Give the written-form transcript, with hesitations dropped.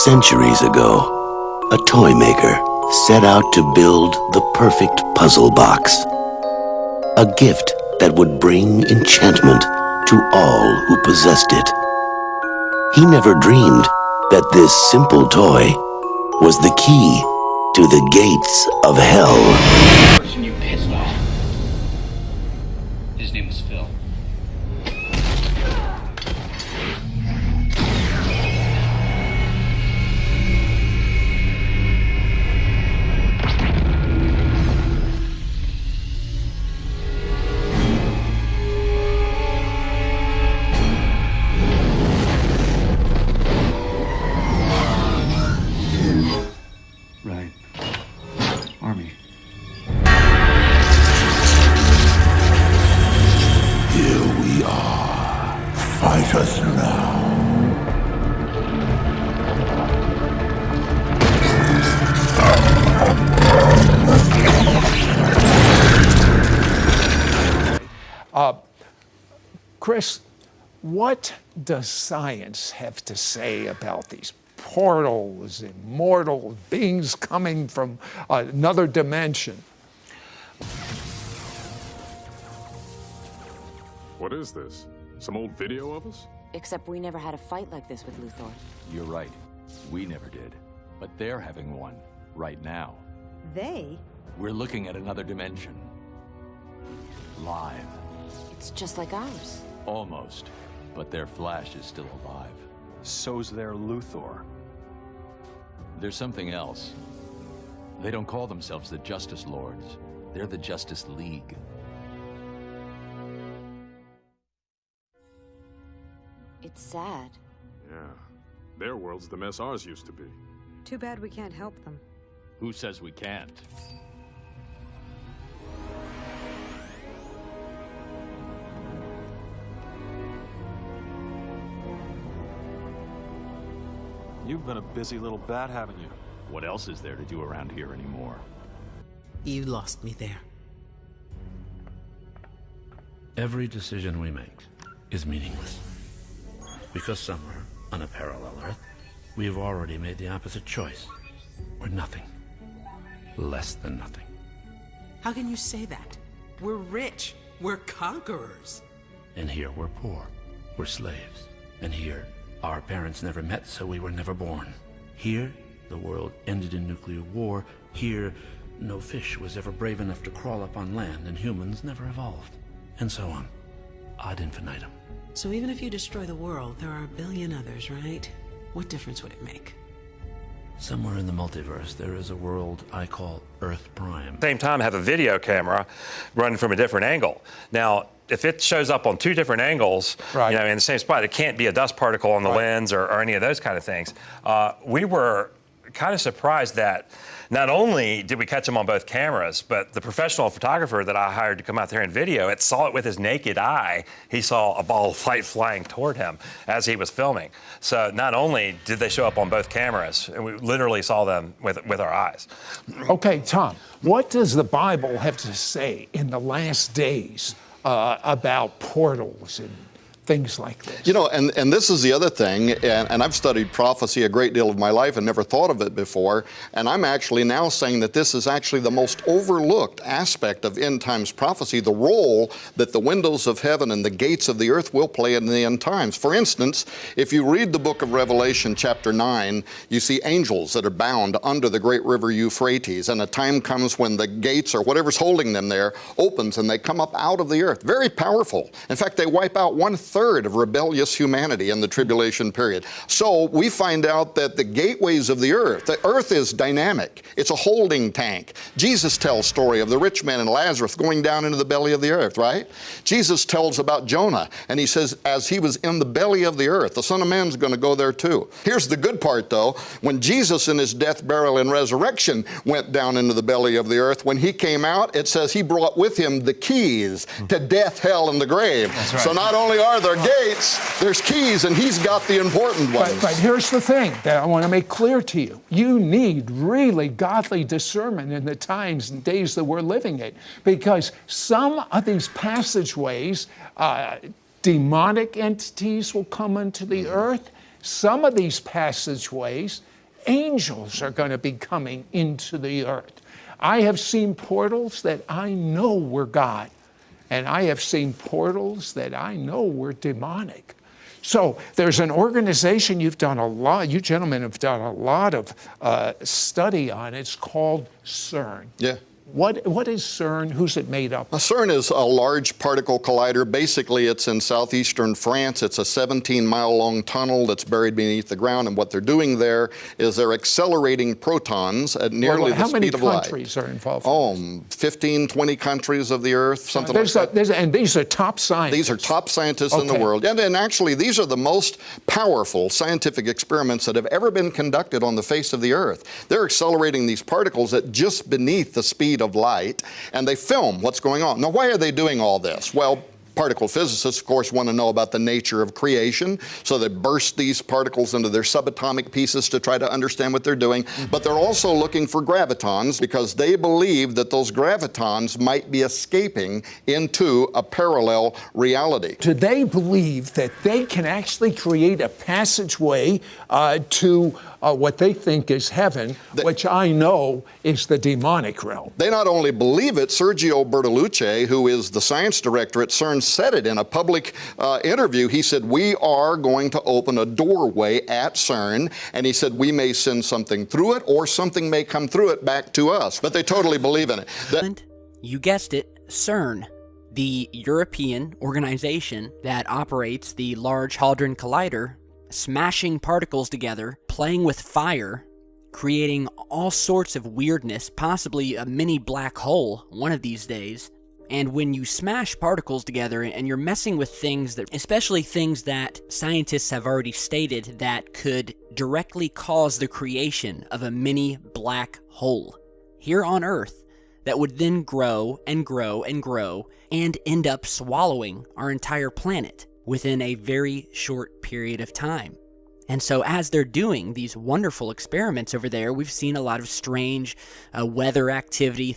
Centuries ago, a toy maker set out to build the perfect puzzle box. A gift that would bring enchantment to all who possessed it. He never dreamed that this simple toy was the key to the gates of hell. The person you pissed off. His name was Phil. Right. Army. Here we are. Fight us now. Chris, what does science have to say about these portals, immortal beings coming from another dimension? What is this? Some old video of us? Except we never had a fight like this with Luthor. You're right. We never did. But they're having one right now. They? We're looking at another dimension. Live. It's just like ours. Almost. But their Flash is still alive. So's their Luthor. There's something else. They don't call themselves the Justice Lords. They're the Justice League. It's sad. Yeah. Their world's the mess ours used to be. Too bad we can't help them. Who says we can't? You've been a busy little bat, haven't you? What else is there to do around here anymore? You lost me there. Every decision we make is meaningless. Because somewhere, on a parallel Earth, we have already made the opposite choice. We're nothing. Less than nothing. How can you say that? We're rich. We're conquerors. And here we're poor. We're slaves. And here, our parents never met, so we were never born. Here, the world ended in nuclear war. Here, no fish was ever brave enough to crawl up on land, and humans never evolved. And so on. Ad infinitum. So even if you destroy the world, there are a billion others, right? What difference would it make? Somewhere in the multiverse, there is a world I call Earth Prime. Same time, have a video camera run from a different angle. Now, if it shows up on two different angles, Right. in the same spot, it can't be a dust particle on the lens or any of those kind of things. We were kind of surprised that not only did we catch him on both cameras, but the professional photographer that I hired to come out there and video it saw it with his naked eye. He saw a ball of light flying toward him as he was filming. So not only did they show up on both cameras, and we literally saw them with our eyes. Okay, Tom, what does the Bible have to say in the last days about portals and things like this? You know, and this is the other thing, and I've studied prophecy a great deal of my life and never thought of it before, and I'm actually now saying that this is actually the most overlooked aspect of end times prophecy, the role that the windows of heaven and the gates of the earth will play in the end times. For instance, if you read the book of Revelation chapter 9, you see angels that are bound under the great river Euphrates, and a time comes when the gates or whatever's holding them there opens and they come up out of the earth. Very powerful. In fact, they wipe out 1/3 of rebellious humanity in the tribulation period. So we find out that the gateways of the earth is dynamic. It's a holding tank. Jesus tells story of the rich man and Lazarus going down into the belly of the earth, right? Jesus tells about Jonah, and he says, as he was in the belly of the earth, the Son of Man's going to go there too. Here's the good part though. When Jesus in his death, burial, and resurrection went down into the belly of the earth, when he came out, it says he brought with him the keys to death, hell, and the grave. That's right. So not only are there gates, there's keys, and he's got the important ones. But here's the thing that I want to make clear to you. You need really godly discernment in the times and days that we're living in, because some of these passageways demonic entities will come into the earth. Some of these passageways, angels are going to be coming into the earth. I have seen portals that I know were God, and I have seen portals that I know were demonic. So there's an organization you've done a lot, you gentlemen have done a lot of study on. It's called Cern. Yeah. What is Cern? Who's it made up of? CERN is a large particle collider. Basically, it's in southeastern France. It's a 17-mile-long tunnel that's buried beneath the ground, and what they're doing there is they're accelerating protons at nearly the speed of light. How many countries are involved? Oh, 15, 20 countries of the Earth, something like that. And these are top scientists? These are top scientists in the world. And actually, these are the most powerful scientific experiments that have ever been conducted on the face of the Earth. They're accelerating these particles at just beneath the speed of light, and they film what's going on. Now, why are they doing all this? Well, particle physicists, of course, want to know about the nature of creation, so they burst these particles into their subatomic pieces to try to understand what they're doing. But they're also looking for gravitons because they believe that those gravitons might be escaping into a parallel reality. Do they believe that they can actually create a passageway to what they think is heaven, which I know is the demonic realm? They not only believe it, Sergio Bertolucci, who is the science director at CERN, said it in a public interview. He said, we are going to open a doorway at CERN, and he said, we may send something through it, or something may come through it back to us. But they totally believe in it. You guessed it, CERN, the European organization that operates the Large Hadron Collider, smashing particles together, playing with fire, creating all sorts of weirdness, possibly a mini black hole one of these days. And when you smash particles together and you're messing with things that, especially things that scientists have already stated that could directly cause the creation of a mini black hole here on Earth that would then grow and grow and grow and end up swallowing our entire planet within a very short period of time. And so as they're doing these wonderful experiments over there, we've seen a lot of strange weather activity.